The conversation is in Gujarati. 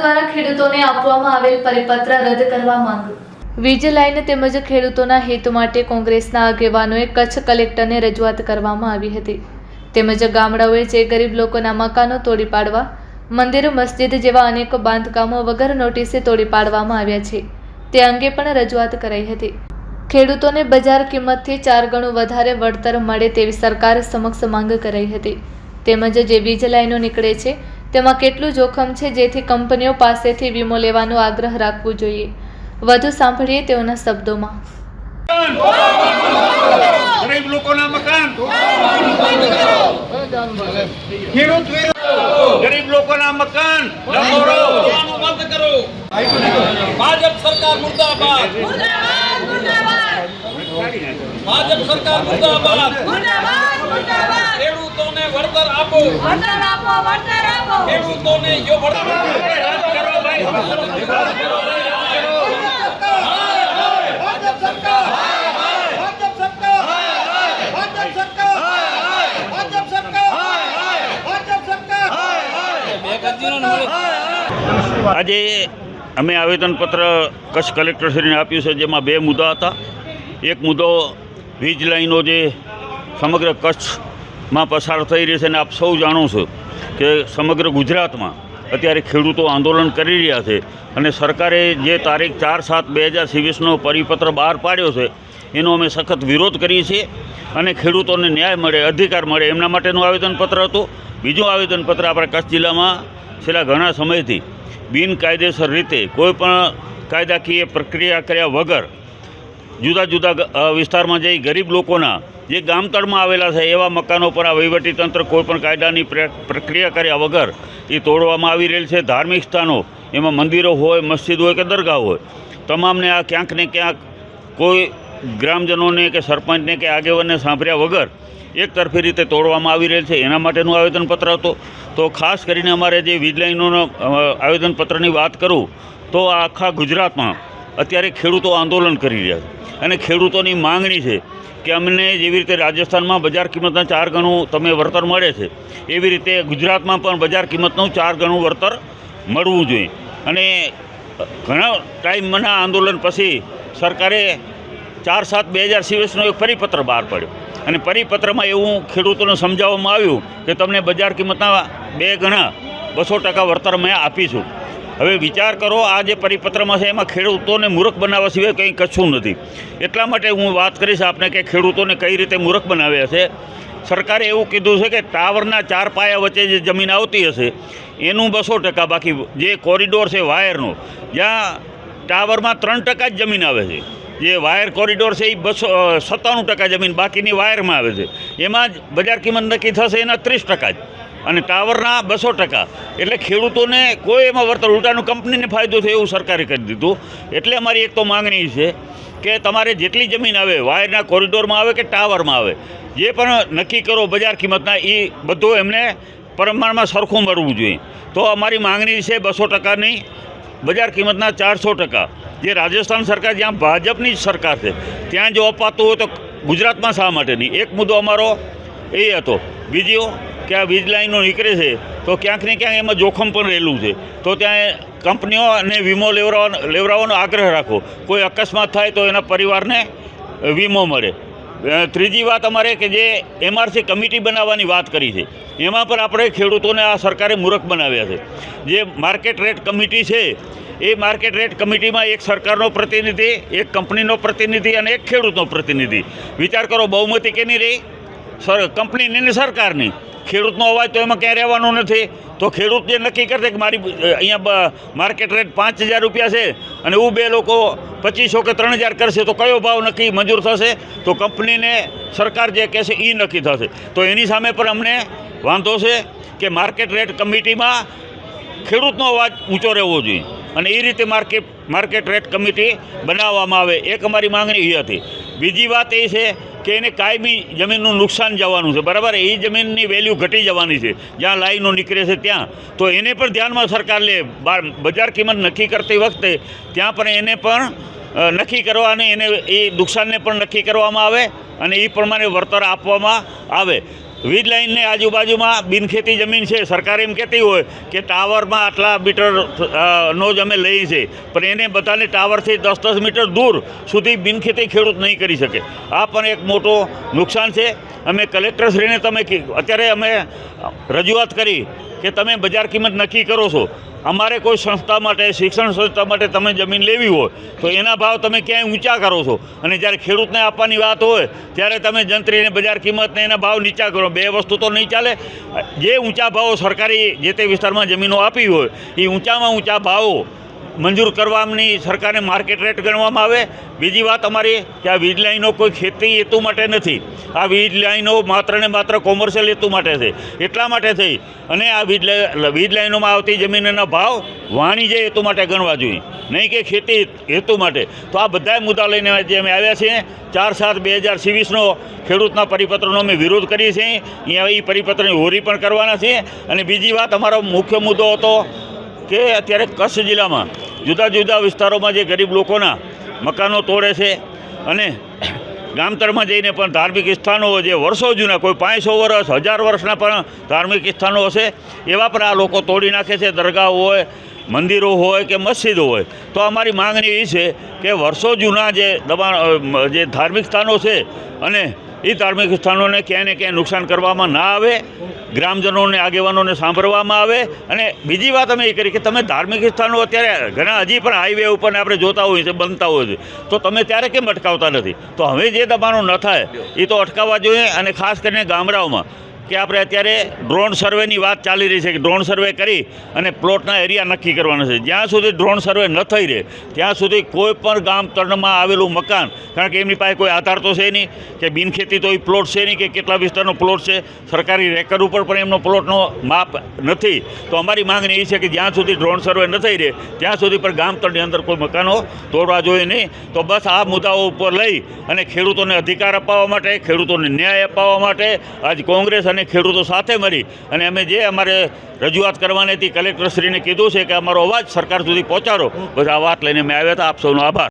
દ્વારા ખેડૂતોને આપવામાં આવેલ પરિપત્ર રદ કરવા માંગ। વીજ લાઇન તેમજ ખેડૂતોના હેતુ માટે કોંગ્રેસના આગેવાનોએ કચ્છ કલેક્ટરને રજૂઆત કરવામાં આવી હતી। તેમજ ગામડાઓએ જે ગરીબ લોકોના મકાનો તોડી પાડવા, મંદિરો મસ્જિદ જેવા અનેક બાંધકામો વગર નોટિસે તોડી પાડવામાં આવ્યા છે તે અંગે પણ રજૂઆત કરાઈ હતી। ખેડૂતોને બજાર કિંમતથી 4 ગણું વધારે વળતર મળે તેવી સરકાર સમક્ષ માંગ કરાઈ હતી। તેમજ જે વીજ લાઇનો નીકળે છે તેમાં કેટલું જોખમ છે જેથી કંપનીઓ પાસેથી વીમો લેવાનો આગ્રહ રાખવો જોઈએ। વધુ સાંભળીએ તેઓના શબ્દોમાં। ગરીબ લોકોના મકાન ખેડૂત ગરીબ લોકોના મકાન બંધ કરો। ભાજપ સરકાર મુર્દાબાદ, ભાજપ સરકાર મુર્દાબાદ। ખેડૂતોને વળતર આપો, ખેડૂતોને જો વળતર કરો ભાઈ। આજે અમે આવેદનપત્ર કચ્છ કલેક્ટરશ્રીને આપ્યું છે, જેમાં 2 મુદ્દા હતા। એક મુદ્દો વીજ લાઈનો જે સમગ્ર કચ્છમાં પસાર થઈ રહી છે, અને આપ સૌ જાણો છો કે સમગ્ર ગુજરાતમાં અત્યારે ખેડૂતો આંદોલન કરી રહ્યા છે, અને સરકારે જે તારીખ 4/7/2023નો પરિપત્ર બહાર પાડ્યો છે એનો અમે સખત વિરોધ કરીએ છીએ, અને ખેડૂતોને ન્યાય મળે, અધિકાર મળે એમના માટેનું આવેદનપત્ર હતું। બીજું આવેદનપત્ર આપણા કચ્છ જિલ્લામાં છેલ્લા ઘણા સમયથી બિનકાયદેસર રીતે કોઈપણ કાયદાકીય પ્રક્રિયા કર્યા વગર જુદા જુદા વિસ્તારમાં જઈ ગરીબ લોકોના જે ગામતળમાં આવેલા છે એવા મકાનો પર આ વહીવટીતંત્ર કોઈપણ કાયદાની પ્રક્રિયા કર્યા વગર એ તોડવામાં આવી રહેલ છે। ધાર્મિક સ્થાનો, એમાં મંદિરો હોય, મસ્જિદ હોય કે દરગાહ હોય, તમામને આ ક્યાંક ને ક્યાંક કોઈ ગ્રામજનોને કે સરપંચને કે આગેવાનને સાંભળ્યા વગર એકતરફી રીતે તોડવામાં આવી રહેલ છે, એના માટેનું આવેદનપત્ર હતું। તો ખાસ કરીને અમારે જે વીજ લાઇનોનો આવેદનપત્રની વાત કરું તો આખા ગુજરાતમાં અત્યારે ખેડૂતો આંદોલન કરી રહ્યા છે, અને ખેડૂતોની માંગણી છે કે અમને જેવી રીતે રાજસ્થાનમાં બજાર કિંમતના 4 ગણું તમે વળતર મળે છે, એવી રીતે ગુજરાતમાં પણ બજાર કિંમતનું 4 ગણું વળતર મળવું જોઈએ। અને ઘણા ટાઈમના આંદોલન પછી સરકારે 4/7/2023નો એક પરિપત્ર બહાર પાડ્યો, અને પરિપત્રમાં એવું ખેડૂતોને સમજાવવામાં આવ્યું કે તમને બજાર કિંમતના 2 ગણા 200% વળતર મેં આપીશું। હવે વિચાર કરો, આ જે પરિપત્રમાં છે એમાં ખેડૂતોને મૂર્ખ બનાવવા સિવાય કંઈ કશું નથી। એટલા માટે હું વાત કરીશ આપને કે ખેડૂતોને કઈ રીતે મૂર્ખ બનાવ્યા છે। સરકારે એવું કીધું છે કે ટાવરના 4 પાયા વચ્ચે જે જમીન આવતી હશે એનું 200%, બાકી જે કોરિડોર છે વાયરનો, જ્યાં ટાવરમાં 3% જ જમીન આવે છે, જે વાયર કોરિડોર છે એ 97% જમીન બાકીની વાયરમાં આવે છે, એમાં જ બજાર કિંમત નક્કી થશે એના 30% જ, અને ટાવરના 200%। એટલે ખેડૂતોને કોઈ એમાં વળતર, ઉલટાનું કંપનીને ફાયદો થયો એવું સરકારે કરી દીધું। એટલે અમારી એક તો માંગણી છે કે તમારે જેટલી જમીન આવે, વાયરના કોરિડોરમાં આવે કે ટાવરમાં આવે, જે પણ નક્કી કરો બજાર કિંમતના, એ બધું એમને પ્રમાણમાં સરખું મળવું જોઈએ। તો અમારી માંગણી છે 200%ની બજાર કિંમતના 400%। જે રાજસ્થાન સરકાર, જ્યાં ભાજપની જ સરકાર છે, ત્યાં જો અપાતું હોય તો ગુજરાતમાં શા માટે નહીં? એક મુદ્દો અમારો એ હતો। બીજો કે આ વીજ લાઈનો નીકળે છે તો ક્યાંક ને ક્યાંક એમાં જોખમ પણ રહેલું છે, તો ત્યાં કંપનીઓને વીમો લેવડાવવાનો આગ્રહ રાખો, કોઈ અકસ્માત થાય તો એના પરિવારને વીમો મળે। ત્રીજી વાત અમારે કે જે MRC કમિટી બનાવવાની વાત કરી છે, એમાં પણ આપણે ખેડૂતોને આ સરકારે મૂર્ખ બનાવ્યા છે। જે માર્કેટ રેટ કમિટી છે એ માર્કેટ રેટ કમિટીમાં એક સરકારનો પ્રતિનિધિ, એક કંપનીનો પ્રતિનિધિ અને એક ખેડૂતનો પ્રતિનિધિ। વિચાર કરો, બહુમતી કેની રહી? કંપનીની ને સરકારની। ખેડૂતનો અવાજ તો એમાં ક્યાંય રહેવાનો નથી। તો ખેડૂત જે નક્કી કરશે કે મારી અહીંયા માર્કેટ રેટ 5000 રૂપિયા છે અને હું 2 લોકો 2500 કે 3000 કરશે, તો કયો ભાવ નક્કી મંજૂર થશે? તો કંપનીને સરકાર જે કહેશે એ નક્કી થશે। તો એની સામે પણ અમને વાંધો છે કે માર્કેટ રેટ કમિટીમાં ખેડૂતનો અવાજ ઊંચો રહેવો જોઈએ, અને એ રીતે માર્કેટ રેટ કમિટી બનાવવામાં આવે। એક અમારી માંગણી એ હતી। બીજી વાત એ છે કે એને કાયમી જમીનનું નુકસાન જવાનું છે, બરાબર? એ જમીનની વેલ્યુ ઘટી જવાની છે જ્યાં લાઈનો નીકળે છે ત્યાં, તો એને પણ ધ્યાનમાં સરકાર લે। બજાર કિંમત નક્કી કરતી વખતે ત્યાં પણ એને પણ નક્કી કરવા અને એને એ નુકસાનને પણ નક્કી કરવામાં આવે અને એ પ્રમાણે વળતર આપવામાં આવે। વીજ લાઇનની આજુબાજુમાં બિનખેતી જમીન છે. સરકાર એમ કહેતી હોય કે ટાવરમાં આટલા મીટર નો જ અમે લઈએ છીએ, પણ એને બધાને ટાવરથી 10-10 મીટર દૂર સુધી બિનખેતી ખેડૂત નહીં કરી શકે. આ પણ એક મોટો નુકસાન છે. અમે કલેક્ટરશ્રીને અત્યારે અમે રજૂઆત કરી કે તમે બજાર કિંમત નક્કી કરો છો. અમારે કોઈ સંસ્થા માટે, શિક્ષણ સંસ્થા માટે તમે જમીન લેવી હોય તો એના ભાવ તમે ક્યાંય ઊંચા કરો છો, અને જ્યારે ખેડૂતને આપવાની વાત હોય ત્યારે તમે જંત્રીને બજાર કિંમતને એના ભાવ નીચા કરો. બે વસ્તુ તો નહીં ચાલે. જે ઊંચા ભાવો સરકારી જે તે વિસ્તારમાં જમીનો આપી હોય એ ઊંચામાં ઊંચા ભાવો મંજૂર કરવાની સરકારને માર્કેટ રેટ ગણવામાં આવે. બીજી વાત અમારી કે આ વીજ લાઈનો કોઈ ખેતી હેતુ માટે નથી. આ વીજ લાઈનો માત્ર ને માત્ર કોમર્શિયલ હેતુ માટે છે. એટલા માટે થઈ અને આ વીજ લાઈનોમાં આવતી જમીનના ભાવ વાણિજ્ય હેતુ માટે ગણવા જોઈએ, નહીં કે ખેતી હેતુ માટે. તો આ બધા મુદ્દા લઈને જે અમે આવ્યા છીએ 4/7/2024નો ખેડૂતના પરિપત્રનો અમે વિરોધ કરીએ છીએ. અહીંયા એ પરિપત્રની હોરી પણ કરવાના છીએ. અને બીજી વાત, અમારો મુખ્ય મુદ્દો હતો કે અત્યારે કચ્છ જિલ્લામાં જુદા જુદા વિસ્તારોમાં જે ગરીબ લોકોના મકાનો તોડે છે અને ગામતળમાં જઈને પણ ધાર્મિક સ્થાનો જે વર્ષો જૂના, કોઈ 500 વર્ષ 1000 વર્ષના પણ ધાર્મિક સ્થાનો હશે, એવા પણ આ લોકો તોડી નાખે છે. દરગાહ હોય, મંદિરો હોય કે મસ્જિદો હોય. તો અમારી માંગણી એ છે કે વર્ષો જૂના જે ધાર્મિક સ્થાનો છે અને એ ધાર્મિક સ્થાનોને ક્યાંય ને ક્યાંય નુકસાન કરવામાં ના આવે, ગ્રામજનોને, આગેવાનોને સાંભળવામાં આવે. અને બીજી વાત અમે એ કરી કે તમે ધાર્મિક સ્થાનો અત્યારે ઘણા હજી પણ હાઈવે ઉપર આપણે જોતા હોઈએ છીએ, બનતા હોય છે, તો તમે ત્યારે કેમ અટકાવતા નથી? તો હવે જે દબાણો ન થાય એ તો અટકાવવા જોઈએ. અને ખાસ કરીને ગામડાઓમાં કે આપણે અત્યારે ડ્રોન સર્વેની વાત ચાલી રહી છે કે ડ્રોન સર્વે કરી અને પ્લોટના એરિયા નક્કી કરવાના છે. જ્યાં સુધી ડ્રોન સર્વે ન થઈ રહે ત્યાં સુધી કોઈ પણ ગામ તળમાં આવેલું મકાન, કારણ કે એમની પાસે કોઈ આધાર તો છે નહીં કે બિનખેતી તો એ પ્લોટ છે નહીં કે કેટલા વિસ્તારનો પ્લોટ છે, સરકારી રેકર્ડ ઉપર પણ એમનો પ્લોટનો માપ નથી. તો અમારી માંગણી એ છે કે જ્યાં સુધી ડ્રોન સર્વે ન થઈ રહે ત્યાં સુધી પણ ગામ તળની અંદર કોઈ મકાનો તોડવા જોઈએ નહીં. તો બસ આ મુદ્દાઓ ઉપર લઈ અને ખેડૂતોને અધિકાર અપાવવા માટે, ખેડૂતોને ન્યાય અપાવવા માટે આજ કોંગ્રેસ અને ખેડૂતો સાથે મળી અને અમે જે અમારે રજૂઆત કરવાની હતી કલેક્ટરશ્રીને કીધું છે કે અમારો અવાજ સરકાર સુધી પહોંચાડો. બસ આ વાત લઈને મેં આવ્યા હતા. આપ સૌનો આભાર.